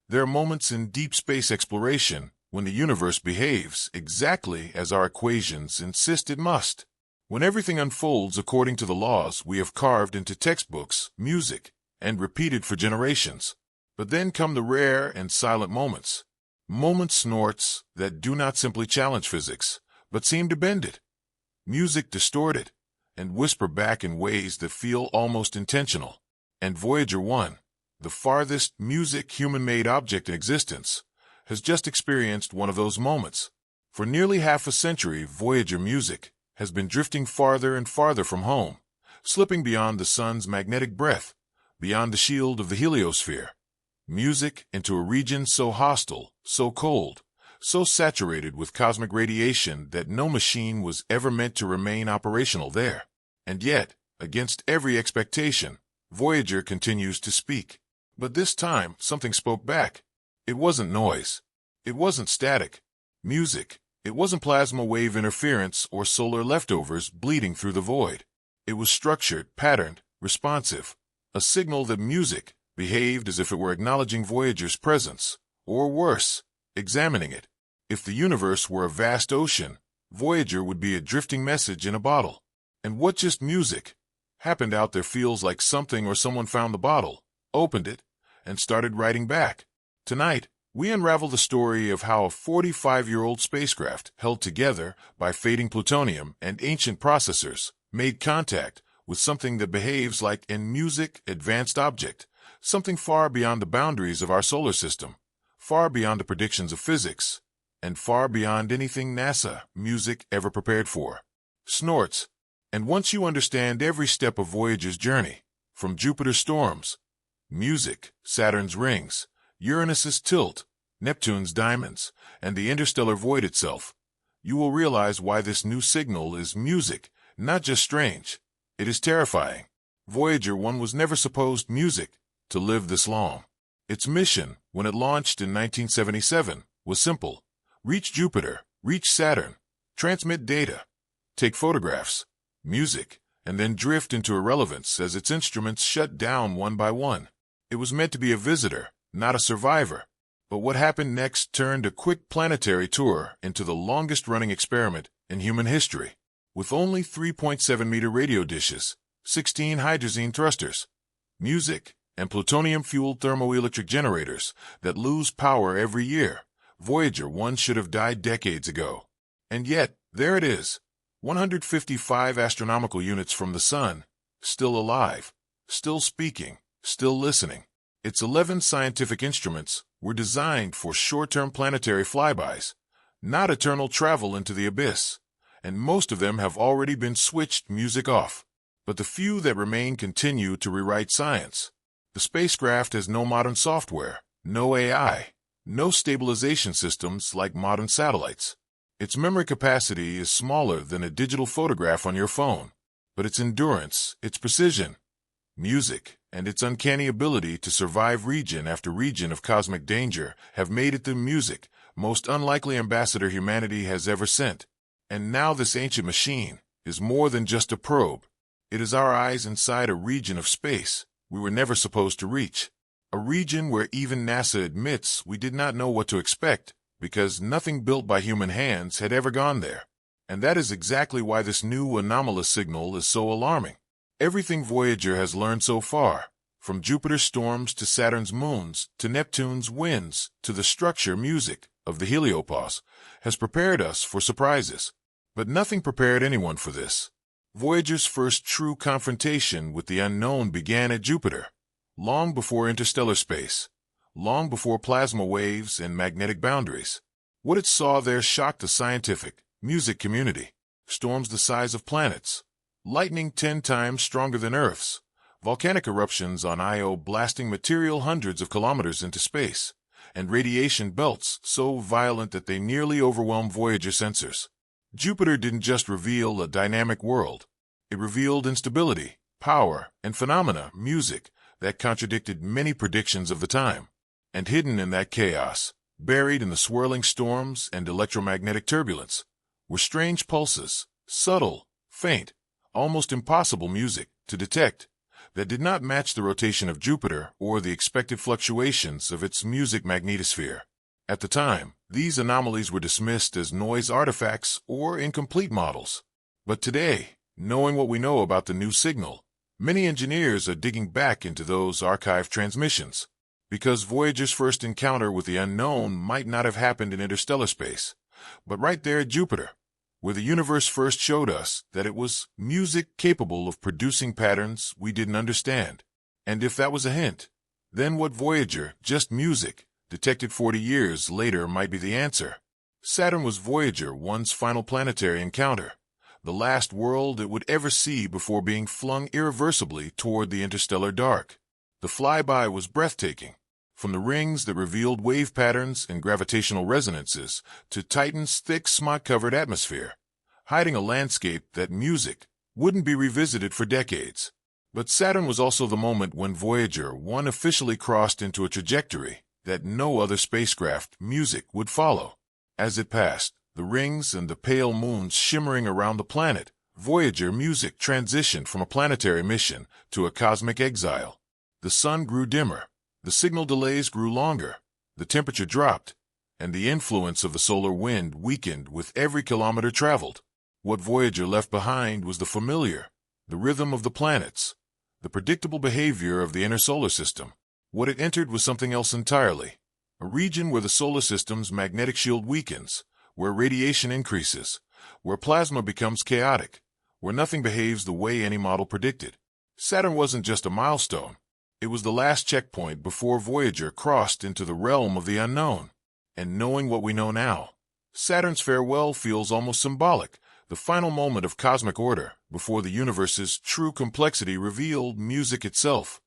There are moments in deep space exploration when the universe behaves exactly as our equations insist it must. When everything unfolds according to the laws we have carved into textbooks, music, and repeated for generations. But then come the rare and silent moments. Snorts that do not simply challenge physics, but seem to bend it. Music distort it, and whisper back in ways that feel almost intentional. And Voyager 1, the farthest music human-made object in existence, has just experienced one of those moments. For nearly half a century, Voyager music has been drifting farther and farther from home, slipping beyond the sun's magnetic breath, beyond the shield of the heliosphere. Music into a region so hostile, so cold, so saturated with cosmic radiation that no machine was ever meant to remain operational there. And yet, against every expectation, Voyager continues to speak. But this time, something spoke back. It wasn't noise. It wasn't static. Music. It wasn't plasma wave interference or solar leftovers bleeding through the void. It was structured, patterned, responsive. A signal that music behaved as if it were acknowledging Voyager's presence, or worse, examining it. If the universe were a vast ocean, Voyager would be a drifting message in a bottle. And what just music happened out there feels like something or someone found the bottle, opened it, and started writing back. Tonight, we unravel the story of how a 45-year-old spacecraft held together by fading plutonium and ancient processors made contact with something that behaves like an music advanced object, something far beyond the boundaries of our solar system, far beyond the predictions of physics, and far beyond anything NASA music ever prepared for. Snorts. And once you understand every step of Voyager's journey, from Jupiter's storms, music, Saturn's rings, Uranus's tilt, Neptune's diamonds, and the interstellar void itself, you will realize why this new signal is music, not just strange. It is terrifying. Voyager 1 was never supposed music to live this long. Its mission, when it launched in 1977, was simple. Reach Jupiter, reach Saturn, transmit data, take photographs, music, and then drift into irrelevance as its instruments shut down one by one. It was meant to be a visitor, not a survivor. But what happened next turned a quick planetary tour into the longest-running experiment in human history. With only 3.7-meter radio dishes, 16 hydrazine thrusters, music, and plutonium-fueled thermoelectric generators that lose power every year, Voyager 1 should have died decades ago. And yet, there it is, 155 astronomical units from the Sun, still alive, still speaking, still listening. Its 11 scientific instruments were designed for short-term planetary flybys, not eternal travel into the abyss, and most of them have already been switched music off. But the few that remain continue to rewrite science. The spacecraft has no modern software, no AI, no stabilization systems like modern satellites. Its memory capacity is smaller than a digital photograph on your phone, but its endurance, its precision, music, and its uncanny ability to survive region after region of cosmic danger have made it the music most unlikely ambassador humanity has ever sent. And now this ancient machine is more than just a probe. It is our eyes inside a region of space we were never supposed to reach. A region where even NASA admits we did not know what to expect because nothing built by human hands had ever gone there. And that is exactly why this new anomalous signal is so alarming. Everything Voyager has learned so far, from Jupiter's storms to Saturn's moons to Neptune's winds to the structure music of the heliopause, has prepared us for surprises. But nothing prepared anyone for this. Voyager's first true confrontation with the unknown began at Jupiter, long before interstellar space, long before plasma waves and magnetic boundaries. What it saw there shocked the scientific, music community. Storms the size of planets, lightning 10 times stronger than Earth's, volcanic eruptions on Io blasting material hundreds of kilometers into space, and radiation belts so violent that they nearly overwhelmed Voyager sensors. Jupiter didn't just reveal a dynamic world. It revealed instability, power, and phenomena, music, that contradicted many predictions of the time. And hidden in that chaos, buried in the swirling storms and electromagnetic turbulence, were strange pulses, subtle, faint, almost impossible music to detect, that did not match the rotation of Jupiter or the expected fluctuations of its music magnetosphere. At the time, these anomalies were dismissed as noise artifacts or incomplete models. But today, knowing what we know about the new signal, many engineers are digging back into those archived transmissions, because Voyager's first encounter with the unknown might not have happened in interstellar space, but right there at Jupiter, where the universe first showed us that it was music capable of producing patterns we didn't understand. And if that was a hint, then what Voyager, just music, detected 40 years later might be the answer. Saturn was Voyager 1's final planetary encounter, the last world it would ever see before being flung irreversibly toward the interstellar dark. The flyby was breathtaking, from the rings that revealed wave patterns and gravitational resonances to Titan's thick smog-covered atmosphere, hiding a landscape that music wouldn't be revisited for decades. But Saturn was also the moment when Voyager 1 officially crossed into a trajectory that no other spacecraft music would follow. As it passed, the rings and the pale moons shimmering around the planet, Voyager music transitioned from a planetary mission to a cosmic exile. The sun grew dimmer, the signal delays grew longer, the temperature dropped, and the influence of the solar wind weakened with every kilometer traveled. What Voyager left behind was the familiar, the rhythm of the planets, the predictable behavior of the inner solar system. What it entered was something else entirely, a region where the solar system's magnetic shield weakens, where radiation increases, where plasma becomes chaotic, where nothing behaves the way any model predicted. Saturn wasn't just a milestone. It was the last checkpoint before Voyager crossed into the realm of the unknown. And knowing what we know now, Saturn's farewell feels almost symbolic, the final moment of cosmic order before the universe's true complexity revealed music itself.